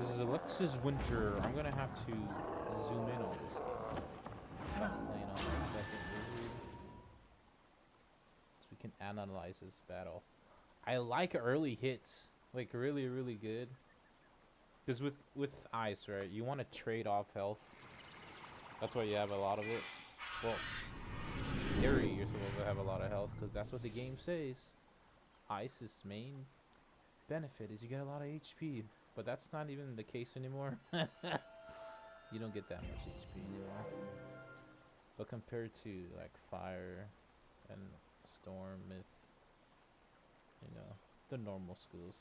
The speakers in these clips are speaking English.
This is Alexis Winter. I'm gonna have to zoom in on this guy. Stop playing on the second wizard, so we can analyze this battle. I like early hits, like really, really good. Because with ice, right, you want to trade off health. That's why you have a lot of it. Well, in theory, you're supposed to have a lot of health, because that's what the game says. Ice's main benefit is you get a lot of HP, but that's not even the case anymore. You don't get that much HP anymore. But compared to like fire and storm, myth, the normal schools.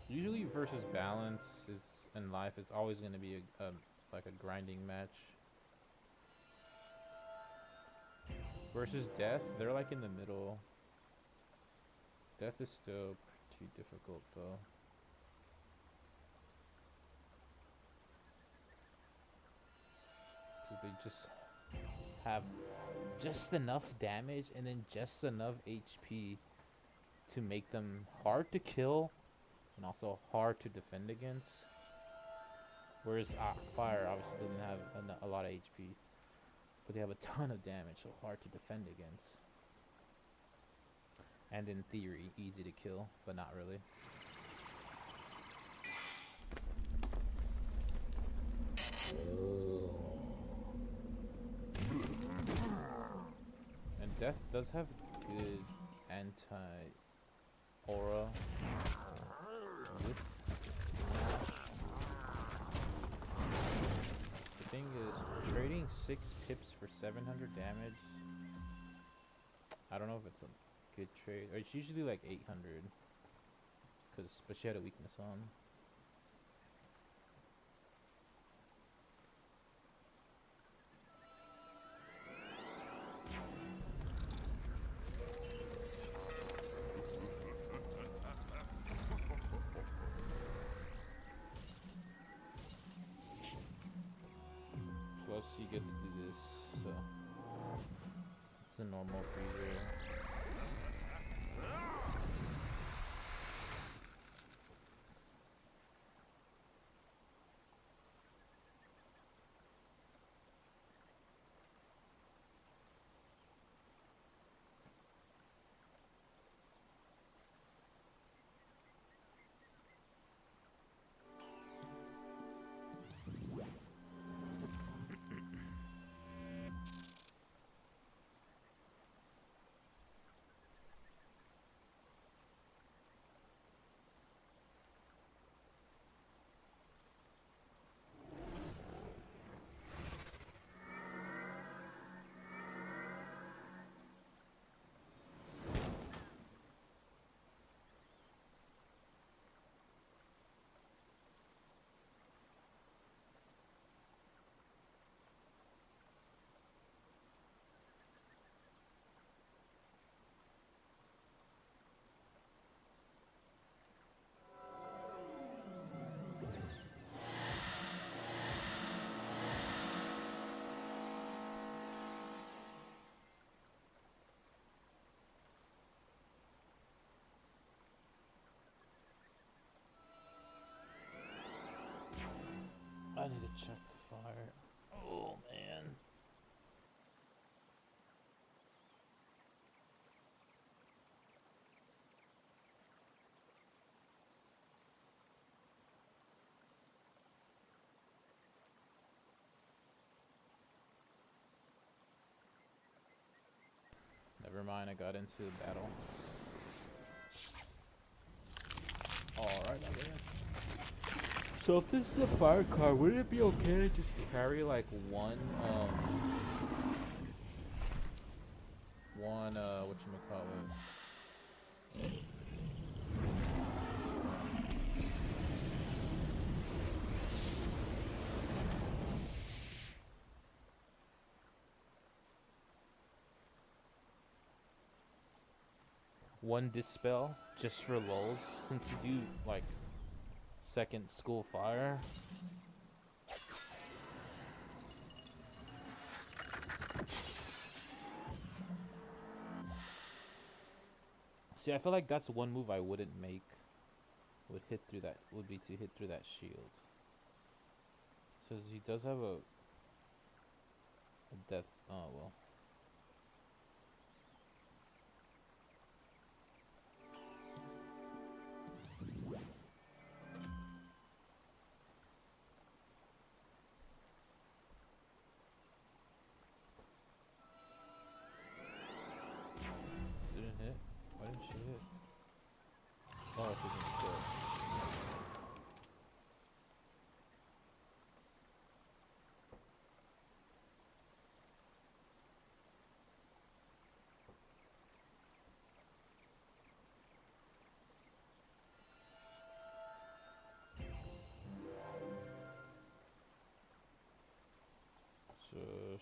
Usually versus balance is in life is always going to be like a grinding match. Versus death, they're like in the middle. Death is still pretty difficult though. Because they just have just enough damage and then just enough HP to make them hard to kill and also hard to defend against. Whereas fire obviously doesn't have a lot of HP, but they have a ton of damage, so hard to defend against. And in theory, easy to kill, but not really. And death does have good anti-aura with the thing is, trading 6 pips for 700 damage, I don't know if it's a good trade. Or it's usually like 800. But she had a weakness on. Plus she gets to do this, so it's a normal freezer. I need to check the fire. Oh man. Never mind, I got into a battle. Alright, I'm in. So if this is a fire card, would it be okay to just carry like one whatchamacallit? One dispel just for lulz, since you do like second school fire. See, I feel like that's one move I wouldn't make. would be to hit through that shield. Says he does have a death. Oh well. Didn't hit. Why didn't she hit? Oh, she didn't kill. So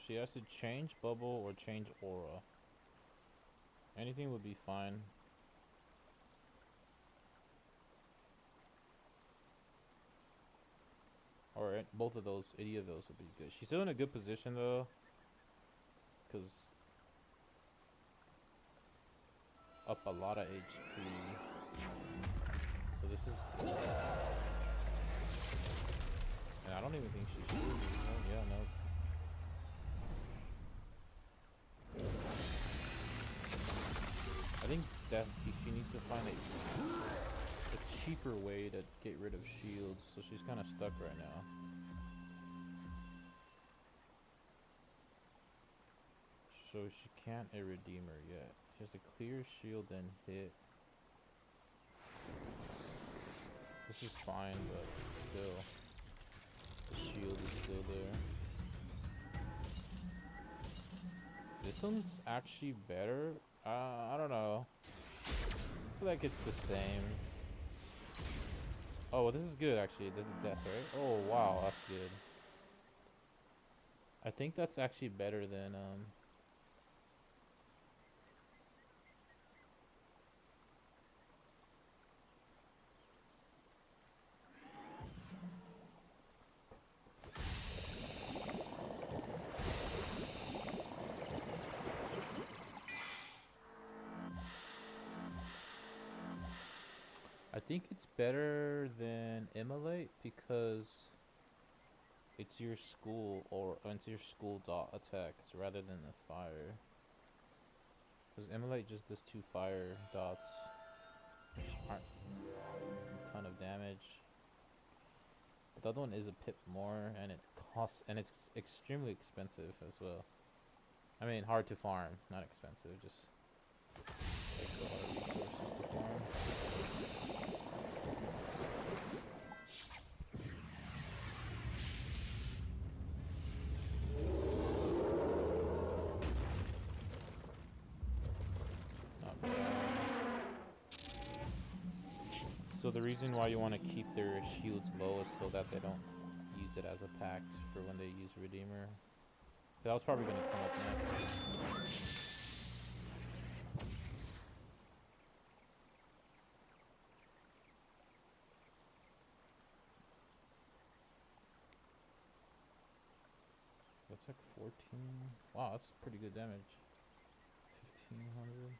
she has to change bubble or change aura. Anything would be fine. Or both of those, any of those would be good. She's still in a good position though, because up a lot of HP. So this is good. And I don't even think she's shooting. Oh, yeah, no. I think that she needs to find a cheaper way to get rid of shields, so she's kind of stuck right now. So she can't a redeemer yet. She has to clear shield and hit. This is fine, but still, the shield is still there. This one's actually better. I don't know. I feel like it's the same. Oh, well, this is good actually. It does a death, right? Oh, wow, that's good. I think that's actually better than I think it's better than Immolate because it's your school or it's your school dot attacks rather than the fire. Because Immolate just does 2 fire dots, which aren't a ton of damage. But the other one is a pip more, and it costs, and it's extremely expensive as well. I mean, hard to farm, not expensive. Just takes a lot of resources to farm. So the reason why you want to keep their shields low is so that they don't use it as a pact for when they use Redeemer. That was probably going to come up next. That's like 14. Wow, that's pretty good damage. 1500.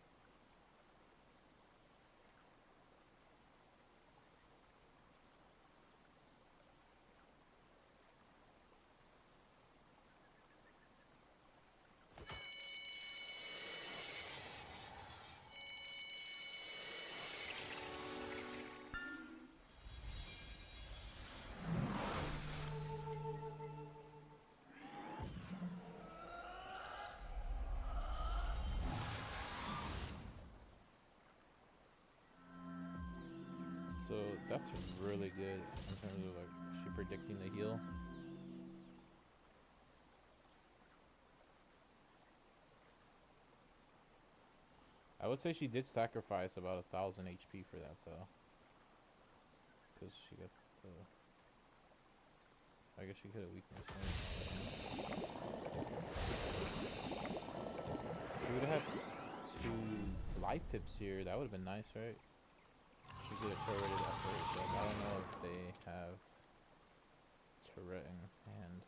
So that's really good in terms of like she predicting the heal. I would say she did sacrifice about 1000 HP for that though, because she got the. I guess she could have weakness. She would have had 2 life pips here. That would have been nice, right? She could have turreted that first, but I don't know if they have turret in hand.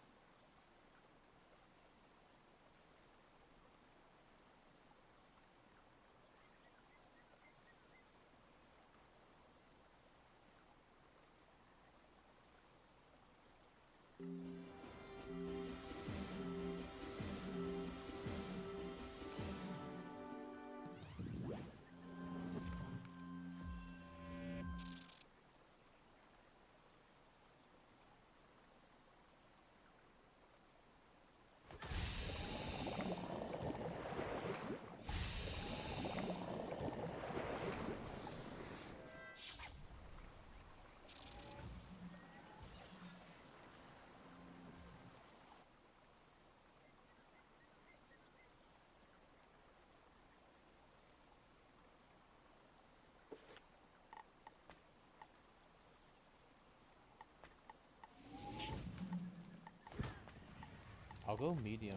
I'll go medium.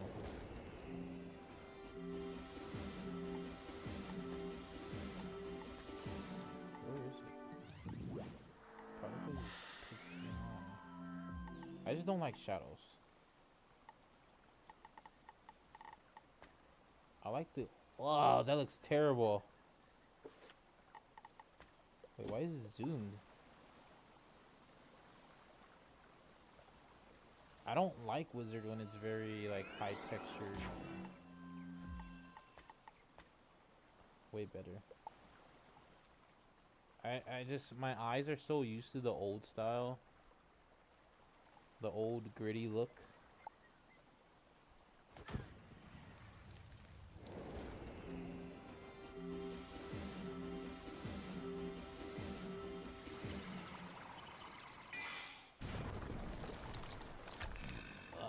Where is it? Probably just pretty high. I just don't like shadows. I like the... Wow, that looks terrible. Wait, why is it zoomed? I don't like Wizard when it's very, like, high textured. Way better. I just... My eyes are so used to the old style. The old gritty look.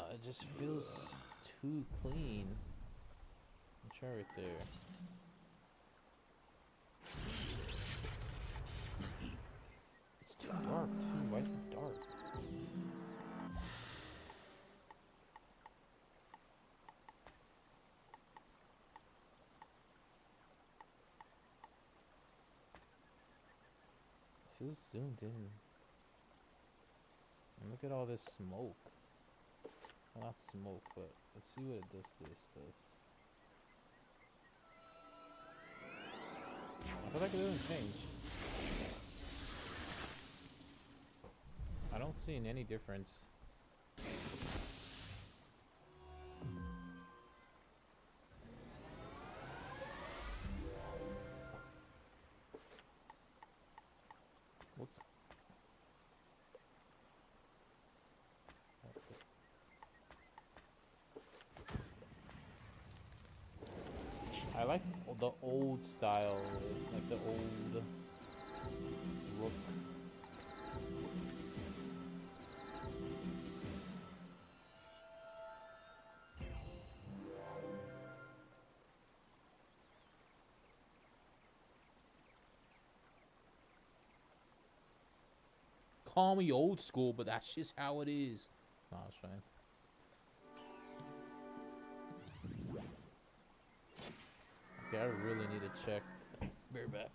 It just feels too clean. I'm sure right there. It's too dark too. Why is it dark? It feels zoomed in. And look at all this smoke. Well, not smoke, but let's see what it does. I feel like it doesn't change. I don't see any difference. What's... I like the old style, like the old look. Call me old school, but that's just how it is. No, it's fine. Okay, I really need to check. Be right back.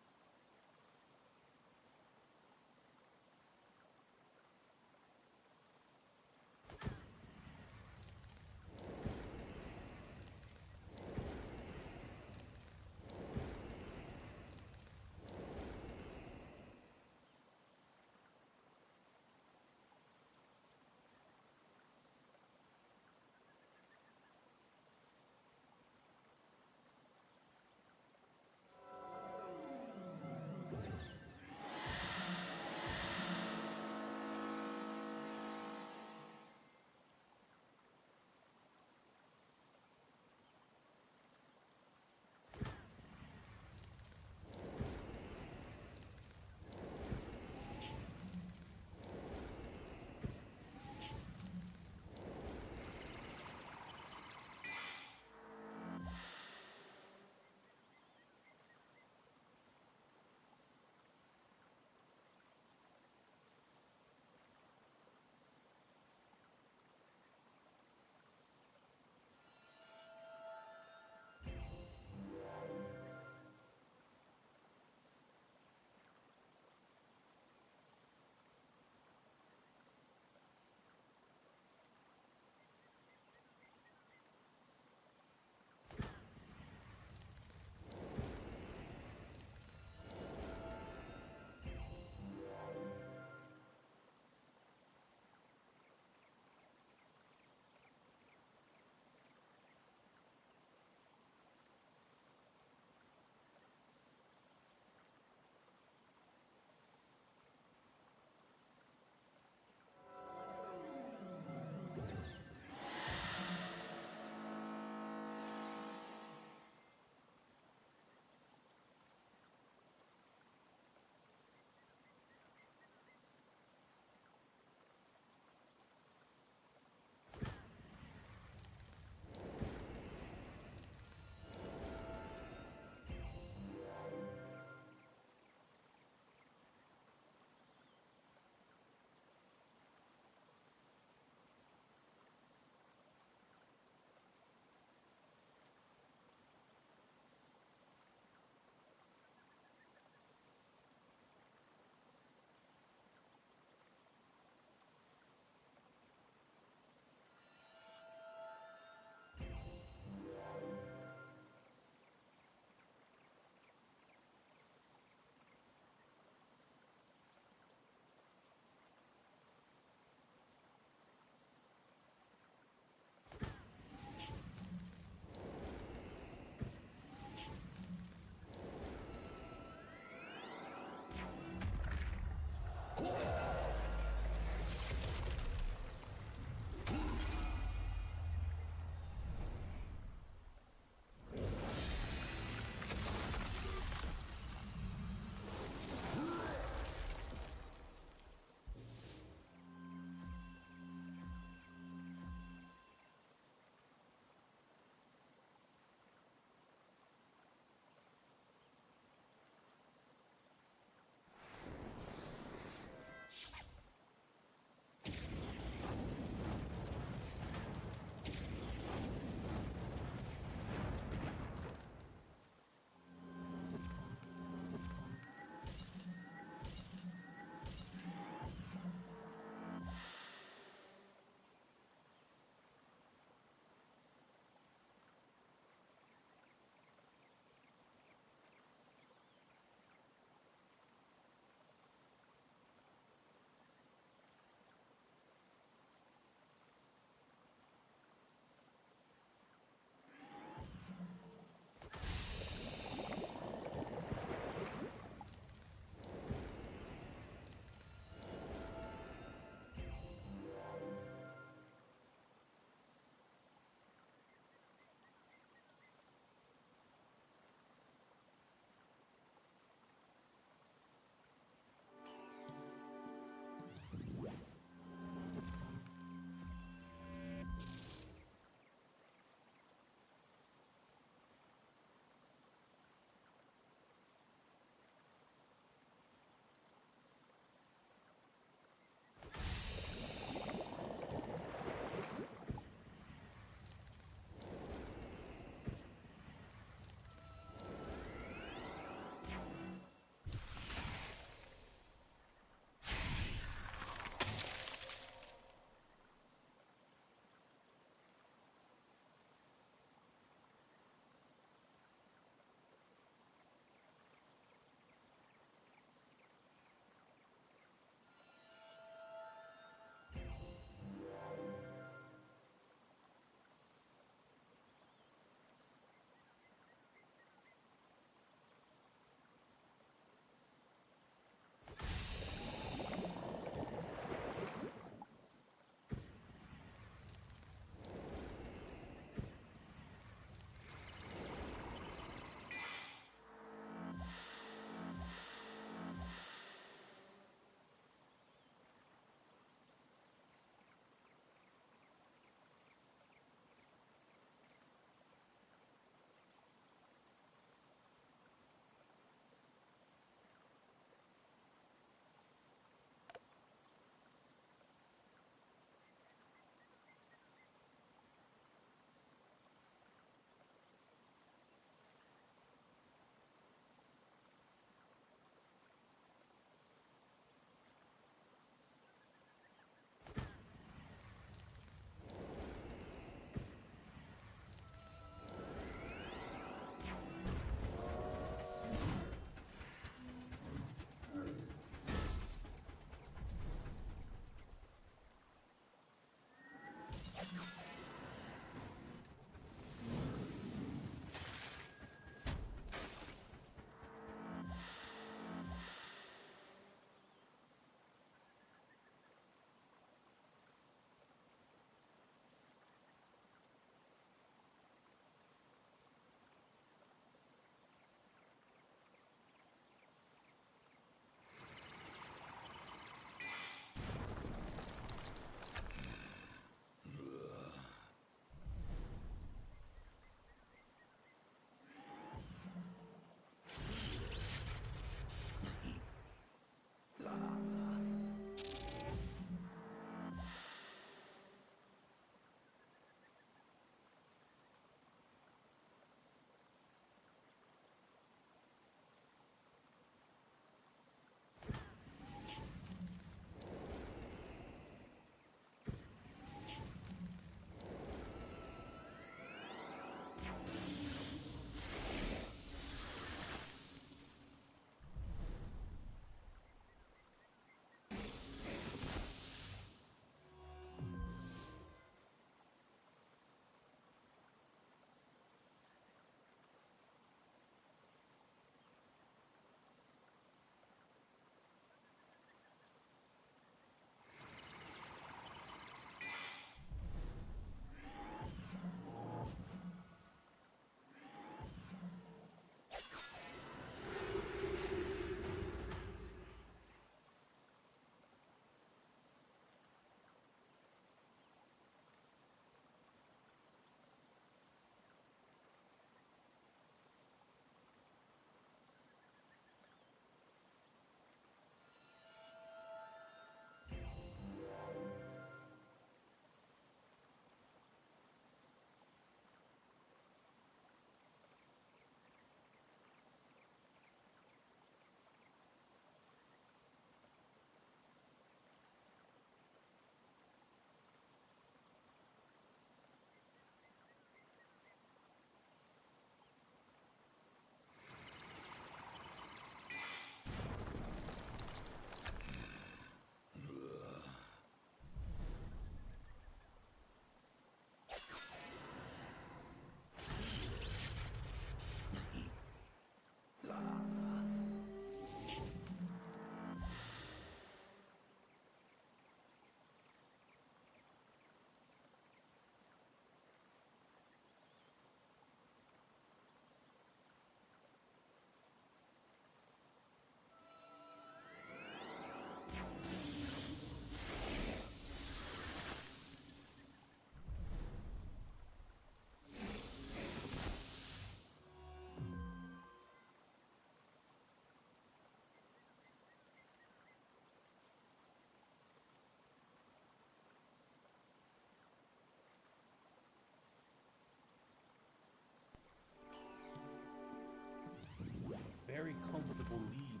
very comfortable lead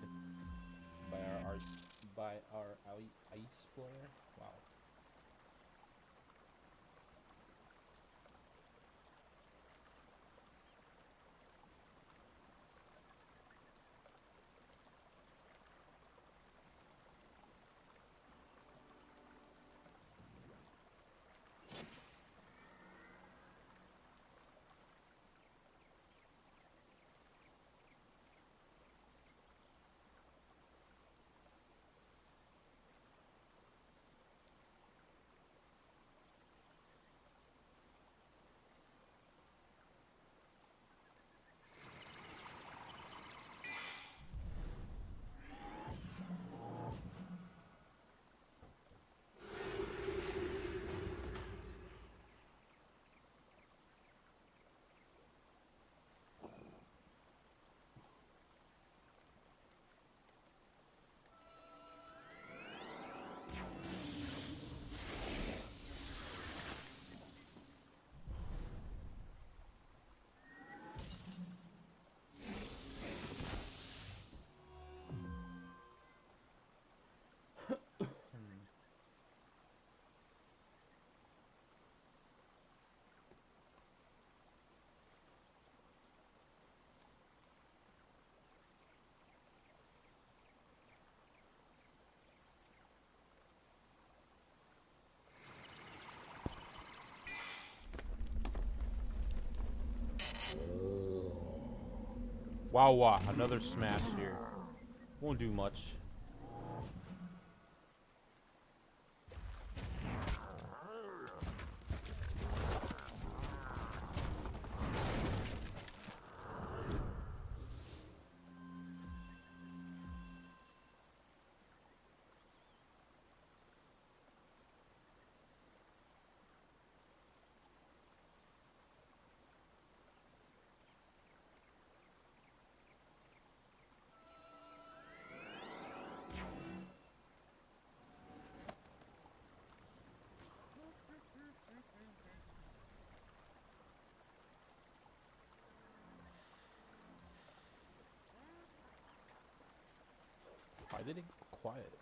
by our ice player. Wow. Wow, wow, another smash here. Won't do much. Why did it go quiet?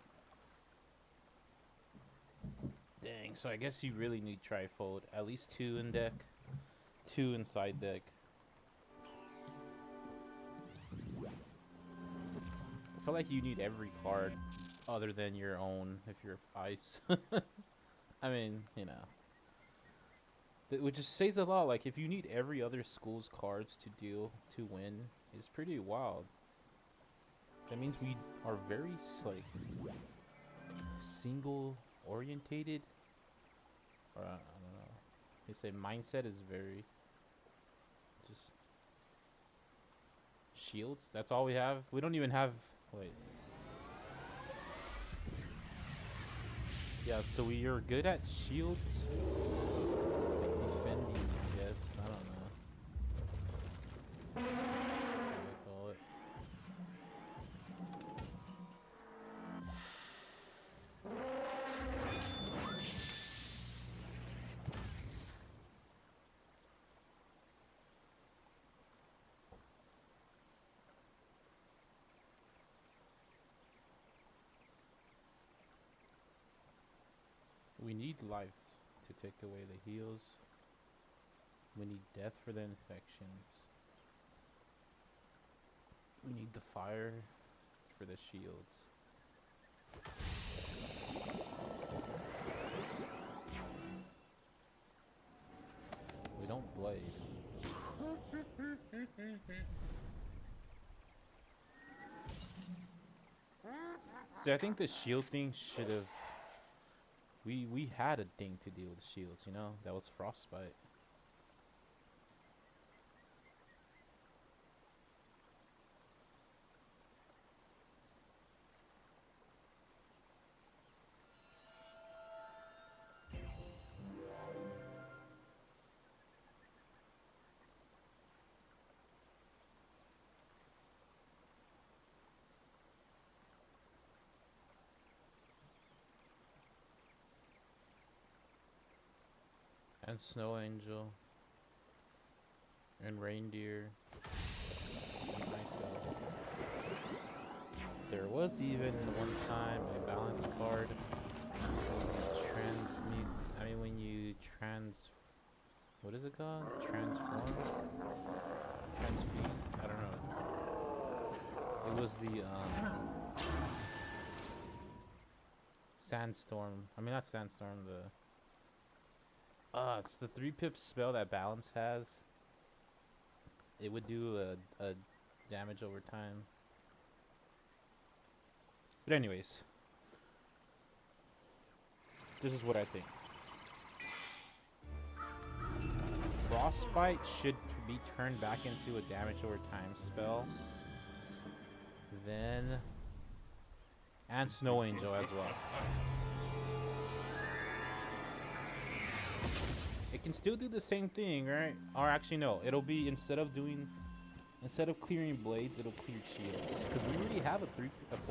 Dang, so I guess you really need trifold. At least 2 in deck, 2 inside deck. I feel like you need every card other than your own if you're ice. I mean, you know. Which just says a lot. Like, if you need every other school's cards to win, it's pretty wild. That means we are very, like, single-orientated. Or, I don't know. They say mindset is very just shields. That's all we have. We don't even have. Wait. Yeah, so we are good at shields. Like defending, I guess. I don't know. What do I call it? We need life to take away the heals. We need death for the infections. We need the fire for the shields. We don't blade. See, I think the shield thing should have. We had a thing to deal with shields, you know? That was frostbite. And Snow Angel. And Reindeer. And myself. There was even one time a balance card transmute. I mean, when you what is it called? Transform? Transfuse? I don't know. It was the Sandstorm. I mean, not Sandstorm. It's the 3-pip spell that balance has. It would do a damage over time. But anyways, this is what I think. Frostbite should be turned back into a damage over time spell. Then, and Snow Angel as well. It can still do the same thing, right? Or actually no, it'll be instead of clearing blades, it'll clear shields. Because we already have a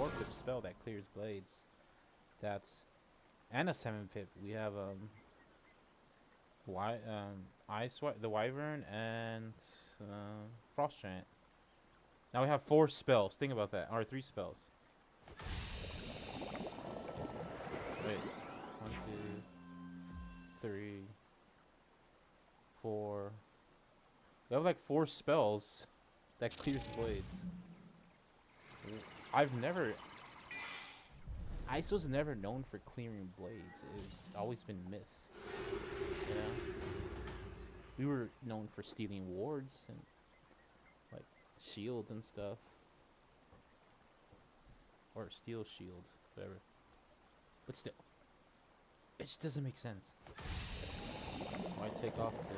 4-pip spell that clears blades. And a 7-pip. We have the Wyvern and Frost Giant. Now we have 4 spells. Think about that. Or 3 spells. Wait. 1, 2, 3, 4. We have like 4 spells that clears blades. ISO's never known for clearing blades. It's always been myth. You know? We were known for stealing wards and like shields and stuff. Or steel shield, whatever. But still. It just doesn't make sense. Why take off the...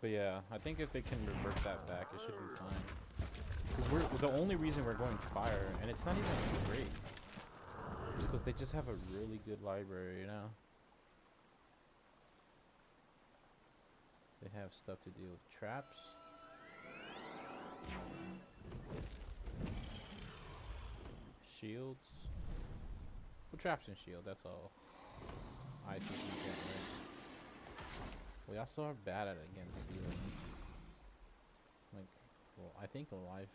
But yeah, I think if they can revert that back, it should be fine. Because the only reason we're going fire, and it's not even great, is because they just have a really good library, you know? They have stuff to deal with traps. Shields. Well, traps and shield, that's all. Ice is get, right? We also are bad at it against healing. Like, well, I think life